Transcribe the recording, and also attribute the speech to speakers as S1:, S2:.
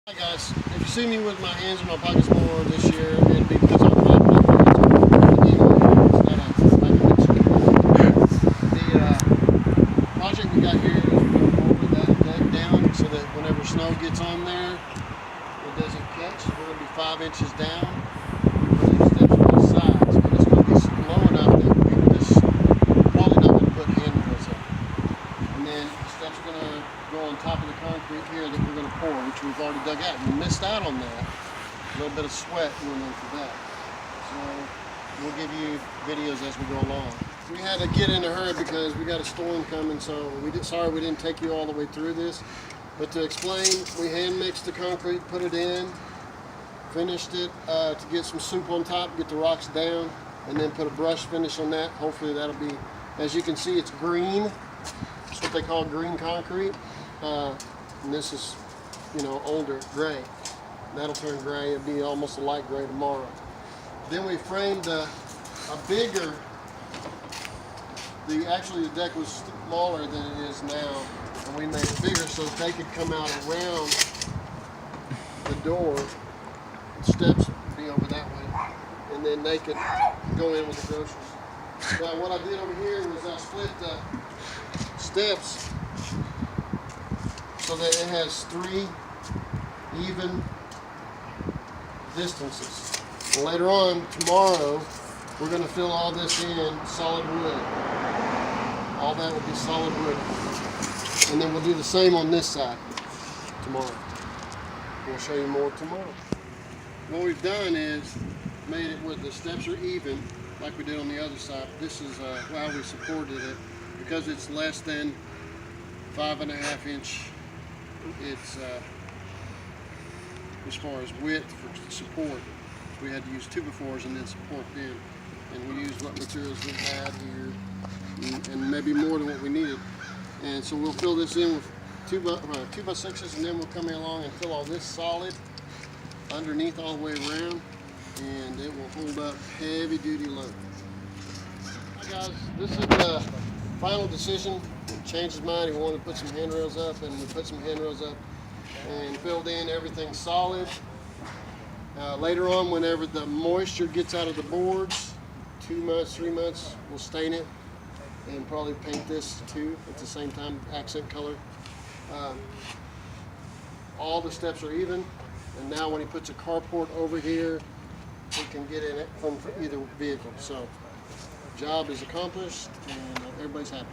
S1: Hi guys, if you see me with my hands in my pockets more this year, it'll be because I'm not the project we got here is we're going to over that deck down so that whenever snow gets on there, it doesn't catch. We're going to be 5 inches down. We're putting steps on both sides, and it's going to be low enough that we're just probably not going to put handrails up. And then the steps are going to go on top of the concrete here that we're going to pour, which we've already dug out. We missed out on that. A little bit of sweat went into that. So we'll give you videos as we go along. We had to get in a hurry because we got a storm coming, so sorry we didn't take you all the way through this. But to explain, we hand mixed the concrete, put it in, finished it to get some soup on top, get the rocks down, and then put a brush finish on that. Hopefully that'll be, as you can see, it's green. It's what they call green concrete. And this is, you know, older gray. That'll turn gray. It'll be almost a light gray tomorrow. Then we framed a bigger. Actually the deck was smaller than it is now, and we made it bigger so that they could come out around the door. The steps would be over that way, and then they could go in with the groceries. Now what I did over here was I split the steps so that it has 3 even distances. And later on, tomorrow, we're going to fill all this in solid wood. All that will be solid wood. And then we'll do the same on this side tomorrow. We'll show you more tomorrow. What we've done is made it where the steps are even, like we did on the other side. This is how we supported it. Because it's less than 5.5 inch, it's as far as width for support. We had to use 2x4s and then support them. And we used what materials we had here, and maybe more than what we needed. And so we'll fill this in with 2x6s, and then we'll come along and fill all this solid underneath all the way around, and it will hold up heavy duty load. Hi guys, this is the final decision. He changed his mind. He wanted to put some handrails up, and we put some handrails up and filled in everything solid. Later on, whenever the moisture gets out of the boards, 2 months, 3 months, we'll stain it and probably paint this too at the same time, accent color. All the steps are even, and now when he puts a carport over here, he can get in it from either vehicle. So, job is accomplished, and everybody's happy.